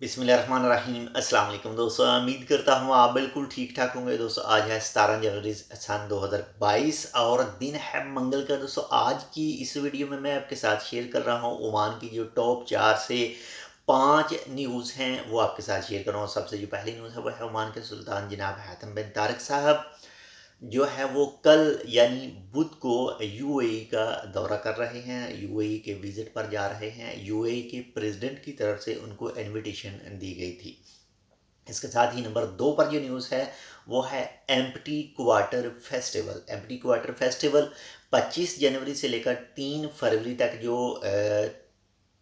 बिस्मिल्लाहिर्रहमानिर्रहीम। अस्सलाम वालेकुम दोस्तों, उम्मीद करता हूँ आप बिल्कुल ठीक ठाक होंगे। दोस्तों आज है 17 जनवरी सन 2022 और दिन है मंगल का। दोस्तों आज की इस वीडियो में मैं आपके साथ शेयर कर रहा हूँ ओमान की जो टॉप 4 से 5 न्यूज़ हैं वो आपके साथ शेयर कर रहा हूँ। सबसे जो पहली न्यूज़ है वो है ओमान के सुल्तान जनाब हैथम बिन तारिक साहब जो है वो कल यानी बुध को यूएई का दौरा कर रहे हैं, यूएई के विजिट पर जा रहे हैं। यूएई के प्रेसिडेंट की तरफ से उनको इनविटेशन दी गई थी। इसके साथ ही नंबर 2 पर जो न्यूज़ है वो है empty quarter festival. Empty quarter festival 25 जनवरी से लेकर 3 फरवरी तक जो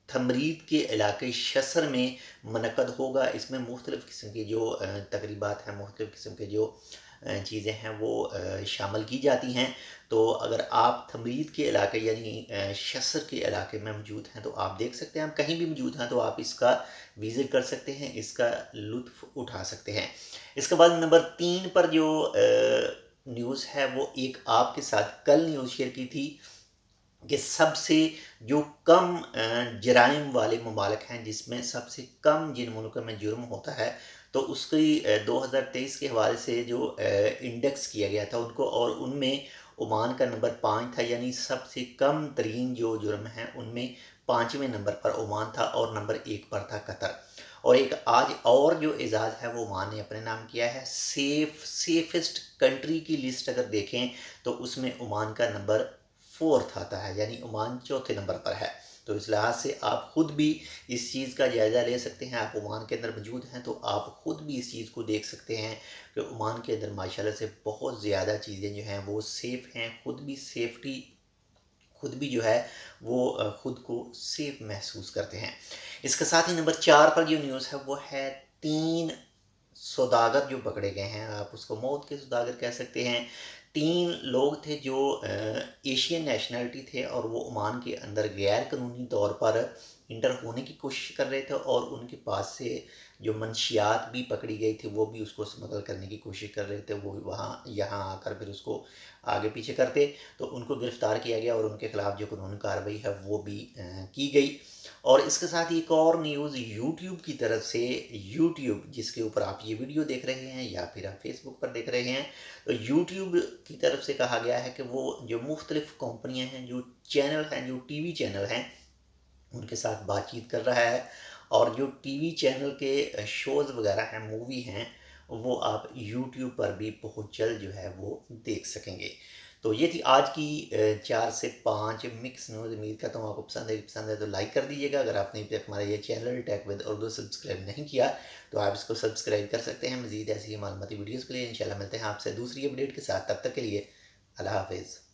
थमरीद के इलाके शसर में मनक़द होगा। इसमें मुख्तलिफ़ किस्म की जो तकरीबात हैं, मुख्तलिफ़ किस्म के जो चीज़ें हैं वो शामिल की जाती हैं। तो अगर आप थमरीद के इलाके यानी शसर के इलाके में मौजूद हैं तो आप देख सकते हैं, आप कहीं भी मौजूद हैं तो आप इसका विज़िट कर सकते हैं, इसका लुत्फ़ उठा सकते हैं। इसके बाद नंबर 3 पर जो न्यूज़ है वो एक आपके साथ कल न्यूज़ शेयर की थी कि सबसे जो कम जराइम वाले ममालिक हैं, जिसमें सबसे कम जिन मुल्कों में जुर्म होता है, तो उसकी 2023 के हवाले से जो इंडेक्स किया गया था उनको, और उनमें ओमान का नंबर 5 था। यानी सबसे कम तरीन जो जुर्म हैं उनमें 5वें नंबर पर ओमान था और नंबर 1 पर था कतर। और एक आज और जो एजाज़ है वो ओमान ने अपने नाम किया है। सेफेस्ट कंट्री की लिस्ट अगर देखें तो उसमें ओमान का नंबर 4th आता है, यानी ओमान चौथे नंबर पर है। तो इस लिहाज से आप ख़ुद भी इस चीज़ का जायज़ा ले सकते हैं। आप ओमान के अंदर मौजूद हैं तो आप ख़ुद भी इस चीज़ को देख सकते हैं कि ओमान के अंदर माशाल्लाह से बहुत ज़्यादा चीज़ें जो हैं वो सेफ़ हैं। खुद भी जो है वो खुद को सेफ महसूस करते हैं। इसके साथ ही नंबर 4 पर जो न्यूज़ है वो है 3 सौदागर जो पकड़े गए हैं। आप उसको मौत के सौदागर कह सकते हैं। 3 लोग थे जो एशियन नेशनलिटी थे और वो ओमान के अंदर गैर कानूनी तौर पर इंटर होने की कोशिश कर रहे थे, और उनके पास से जो मंशियात भी पकड़ी गई थी वो भी उसको स्मगल करने की कोशिश कर रहे थे। वो वहाँ यहाँ आकर फिर उसको आगे पीछे करते, तो उनको गिरफ़्तार किया गया और उनके ख़िलाफ़ जो कानूनी कार्रवाई है वो भी की गई। और इसके साथ ही एक और न्यूज़ यूट्यूब की तरफ से, यूट्यूब जिसके ऊपर आप ये वीडियो देख रहे हैं या फिर आप फेसबुक पर देख रहे हैं, तो यूट्यूब की तरफ से कहा गया है कि वो जो मुख्तलिफ़ कंपनियां हैं, जो चैनल हैं, जो टीवी चैनल हैं, उनके साथ बातचीत कर रहा है। और जो टीवी चैनल के शोज़ वगैरह हैं, मूवी हैं, वो आप यूट्यूब पर भी बहुत जल्द जो है वो देख सकेंगे। तो ये थी आज की 4 से 5 मिक्स न्यूज़। उम्मीद करता हूँ आपको पसंद है तो लाइक कर दीजिएगा। अगर आपने अभी तक हमारा ये channel tech with Urdu subscribe नहीं किया तो आप इसको सब्सक्राइब कर सकते हैं। मज़ीद ऐसी ही मालूमाती वीडियोज़ के लिए इंशाल्लाह मिलते हैं आपसे दूसरी अपडेट के साथ। तब तक के लिए अल्लाह हाफ़िज़।